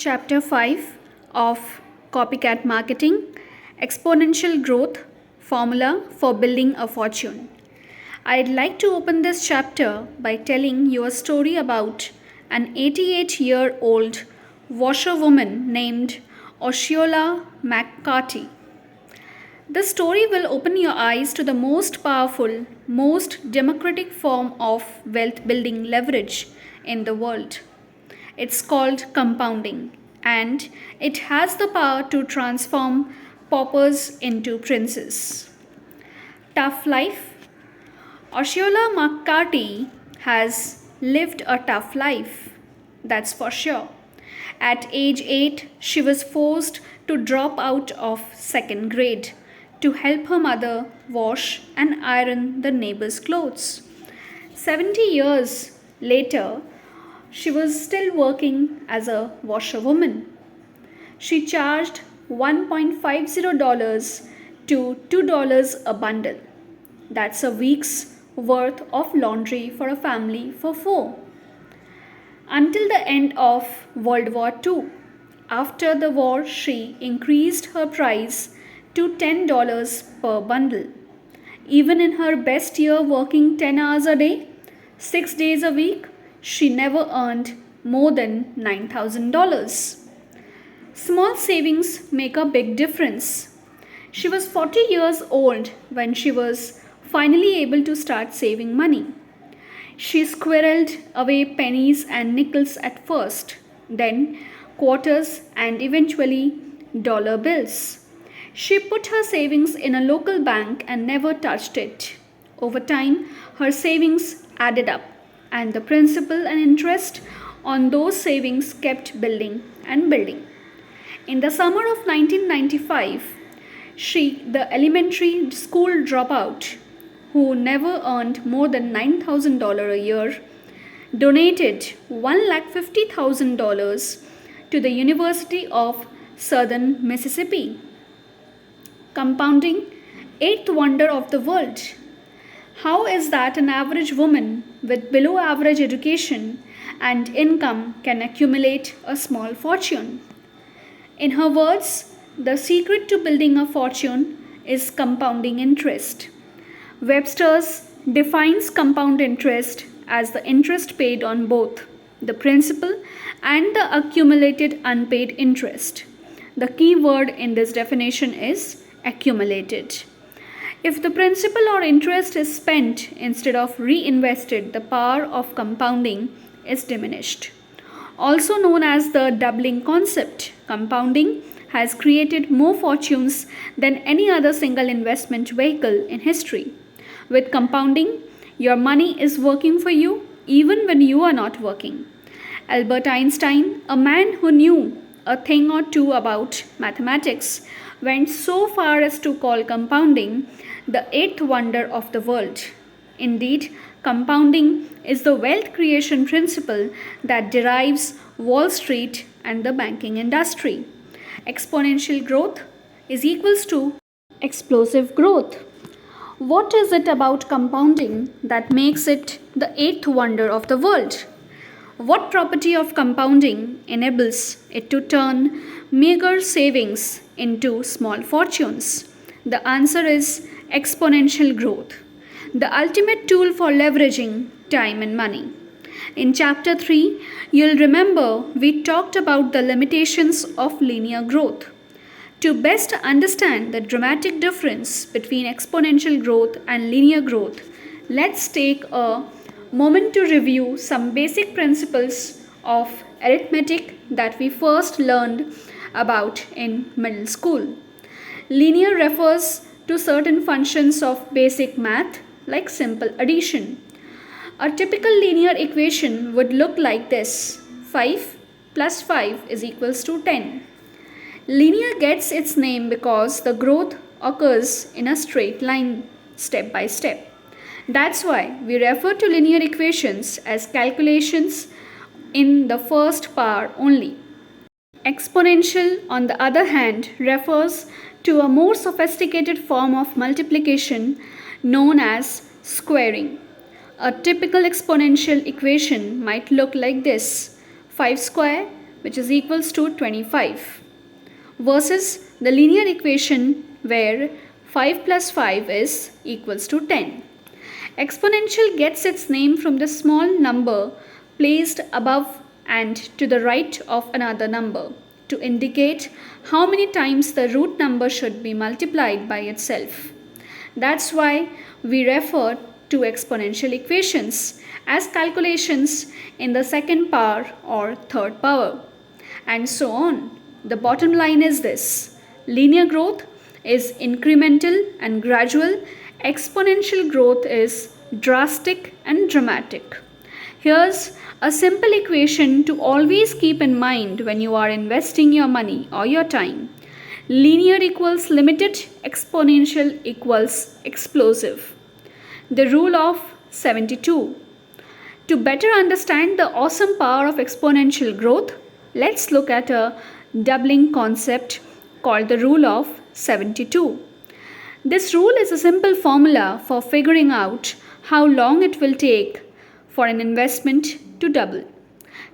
Chapter 5 of Copycat Marketing, Exponential Growth Formula for Building a Fortune. I'd like to open this chapter by telling you a story about an 88-year-old washerwoman named Osceola McCarthy. The story will open your eyes to the most powerful, most democratic form of wealth building leverage in the world. It's called compounding, and it has the power to transform paupers into princes. Tough life. Osceola McCarthy has lived a tough life, that's for sure. At age 8, she was forced to drop out of second grade to help her mother wash and iron the neighbor's clothes. 70 years later, she was still working as a washerwoman. She charged $1.50 to $2 a bundle. That's a week's worth of laundry for a family for 4. Until the end of World War II. After the war, she increased her price to $10 per bundle. Even in her best year working 10 hours a day, 6 days a week, she never earned more than $9,000. Small savings make a big difference. She was 40 years old when she was finally able to start saving money. She squirreled away pennies and nickels at first, then quarters and eventually dollar bills. She put her savings in a local bank and never touched it. Over time, her savings added up, and the principal and interest on those savings kept building and building. In the summer of 1995, she, the elementary school dropout, who never earned more than $9,000 a year, donated $150,000 to the University of Southern Mississippi. Compounding, eighth wonder of the world. How is that an average woman with below average education and income can accumulate a small fortune? In her words, the secret to building a fortune is compounding interest. Webster's defines compound interest as the interest paid on both the principal and the accumulated unpaid interest. The key word in this definition is accumulated. If the principal or interest is spent instead of reinvested, the power of compounding is diminished. Also known as the doubling concept, compounding has created more fortunes than any other single investment vehicle in history. With compounding, your money is working for you even when you are not working. Albert Einstein, a man who knew a thing or two about mathematics, went so far as to call compounding the eighth wonder of the world. Indeed, compounding is the wealth creation principle that derives Wall Street and the banking industry. Exponential growth is equals to explosive growth. What is it about compounding that makes it the eighth wonder of the world? What property of compounding enables it to turn meager savings into small fortunes? The answer is exponential growth, the ultimate tool for leveraging time and money. In Chapter 3, you'll remember we talked about the limitations of linear growth. To best understand the dramatic difference between exponential growth and linear growth, let's take a moment to review some basic principles of arithmetic that we first learned about in middle school. Linear refers to certain functions of basic math like simple addition. A typical linear equation would look like this: 5 plus 5 is equals to 10. Linear gets its name because the growth occurs in a straight line, step by step. That's why we refer to linear equations as calculations in the first power only. Exponential, on the other hand, refers to a more sophisticated form of multiplication known as squaring. A typical exponential equation might look like this: 5 square which is equals to 25, versus the linear equation where 5 plus 5 is equals to 10. Exponential gets its name from the small number placed above and to the right of another number to indicate how many times the root number should be multiplied by itself. That's why we refer to exponential equations as calculations in the second power or third power, and so on. The bottom line is this: linear growth is incremental and gradual, exponential growth is drastic and dramatic. Here's a simple equation to always keep in mind when you are investing your money or your time. Linear equals limited, exponential equals explosive. The rule of 72. To better understand the awesome power of exponential growth, let's look at a doubling concept called the rule of 72. This rule is a simple formula for figuring out how long it will take for an investment to double.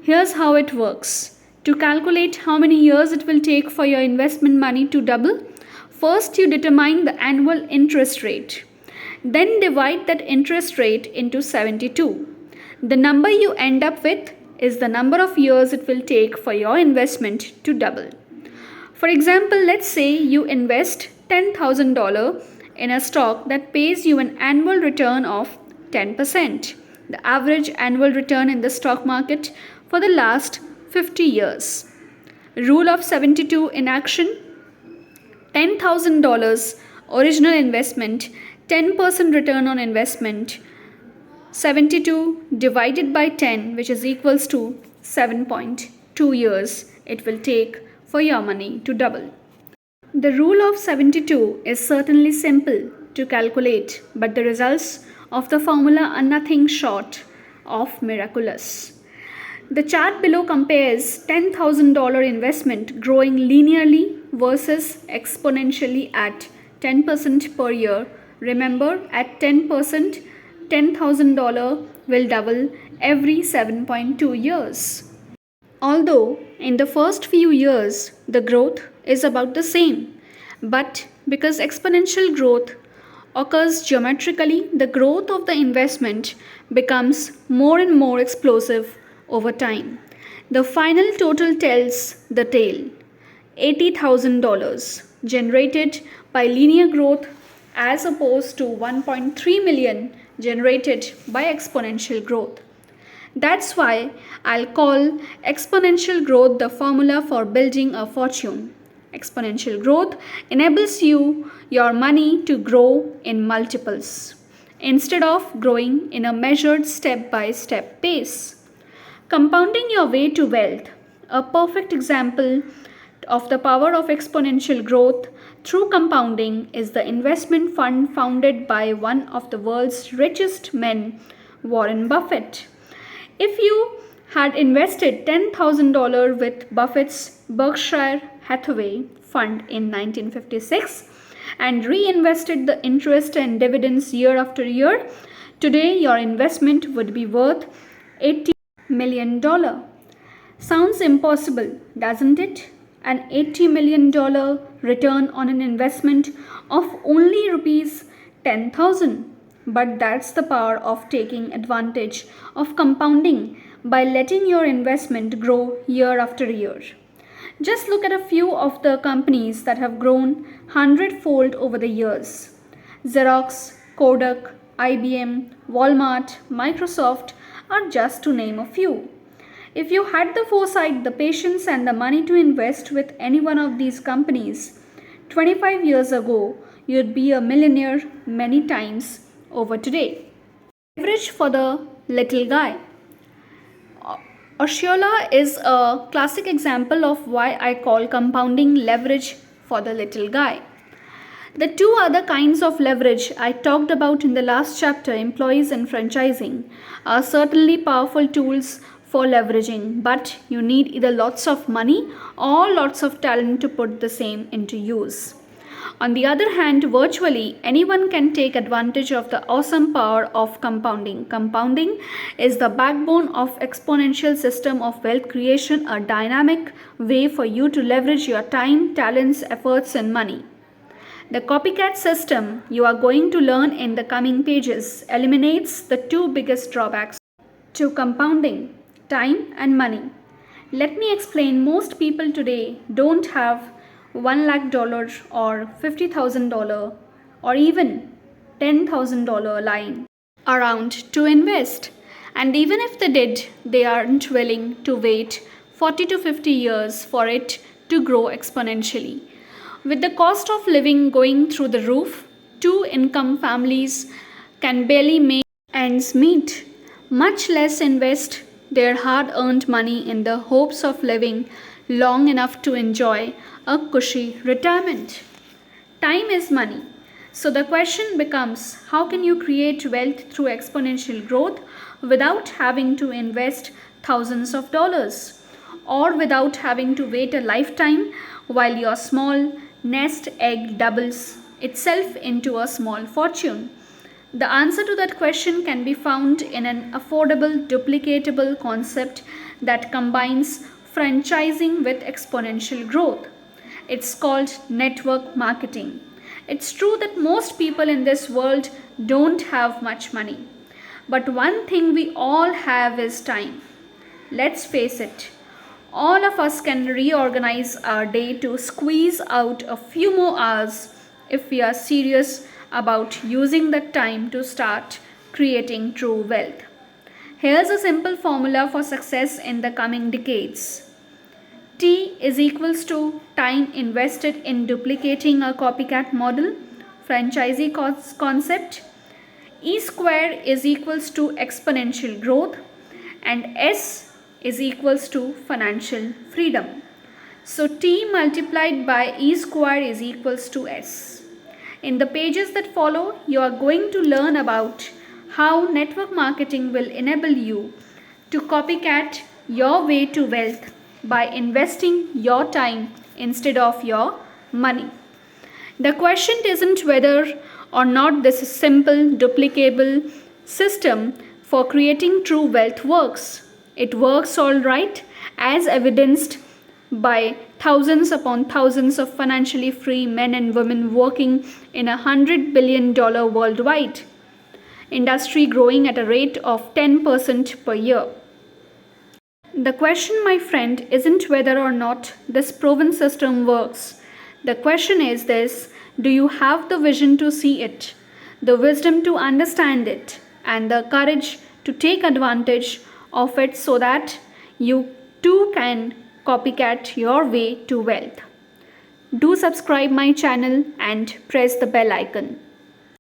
Here's how it works. To calculate how many years it will take for your investment money to double, first you determine the annual interest rate. Then divide that interest rate into 72. The number you end up with is the number of years it will take for your investment to double. For example, let's say you invest $10,000 in a stock that pays you an annual return of 10%, the average annual return in the stock market for the last 50 years. Rule of 72 in action: $10,000 original investment, 10% return on investment, 72 divided by 10, which is equals to 7.2 years it will take for your money to double. The rule of 72 is certainly simple to calculate, but the results of the formula are nothing short of miraculous. The chart below compares $10,000 investment growing linearly versus exponentially at 10% per year. Remember, at 10%, $10,000 will double every 7.2 years. Although in the first few years the growth is about the same, but because exponential growth occurs geometrically, the growth of the investment becomes more and more explosive over time. The final total tells the tale: $80,000 generated by linear growth as opposed to 1.3 million generated by exponential growth. That's why I'll call exponential growth the formula for building a fortune. Exponential growth enables your money to grow in multiples instead of growing in a measured step-by-step pace. Compounding your way to wealth, a perfect example of the power of exponential growth through compounding, is the investment fund founded by one of the world's richest men, Warren Buffett. If you had invested $10,000 with Buffett's Berkshire Hathaway fund in 1956 and reinvested the interest and dividends year after year, today your investment would be worth $80 million. Sounds impossible, doesn't it? An $80 million return on an investment of only rupees 10,000. But that's the power of taking advantage of compounding by letting your investment grow year after year. Just look at a few of the companies that have grown 100-fold over the years. Xerox, Kodak, IBM, Walmart, Microsoft are just to name a few. If you had the foresight, the patience, and the money to invest with any one of these companies 25 years ago, you'd be a millionaire many times over today. Leverage for the little guy. Osceola is a classic example of why I call compounding leverage for the little guy. The two other kinds of leverage I talked about in the last chapter, employees and franchising, are certainly powerful tools for leveraging, but you need either lots of money or lots of talent to put the same into use. On the other hand, virtually anyone can take advantage of the awesome power of compounding. Compounding is the backbone of exponential system of wealth creation, a dynamic way for you to leverage your time, talents, efforts, and money. The copycat system you are going to learn in the coming pages eliminates the two biggest drawbacks to compounding: time and money. Let me explain. Most people today don't have $1 lakh or $50,000 or even $10,000 lying around to invest. And even if they did, they aren't willing to wait 40 to 50 years for it to grow exponentially. With the cost of living going through the roof, two income families can barely make ends meet, much less invest their hard earned money in the hopes of living long enough to enjoy a cushy retirement. Time is money. So the question becomes, how can you create wealth through exponential growth without having to invest thousands of dollars, or without having to wait a lifetime while your small nest egg doubles itself into a small fortune? The answer to that question can be found in an affordable, duplicatable concept that combines franchising with exponential growth. It's called network marketing. It's true that most people in this world don't have much money. But one thing we all have is time. Let's face it, all of us can reorganize our day to squeeze out a few more hours if we are serious about using that time to start creating true wealth. Here's a simple formula for success in the coming decades. T is equals to time invested in duplicating a copycat model, franchisee concept. E square is equals to exponential growth, and S is equals to financial freedom. So T multiplied by E square is equals to S. In the pages that follow, you are going to learn about how network marketing will enable you to copycat your way to wealth by investing your time instead of your money. The question isn't whether or not this simple, duplicable system for creating true wealth works. It works all right, as evidenced by thousands upon thousands of financially free men and women working in $100 billion worldwide industry, growing at a rate of 10% per year. The question, my friend, isn't whether or not this proven system works. The question is this: do you have the vision to see it, the wisdom to understand it, and the courage to take advantage of it so that you too can copycat your way to wealth? Do subscribe my channel and press the bell icon.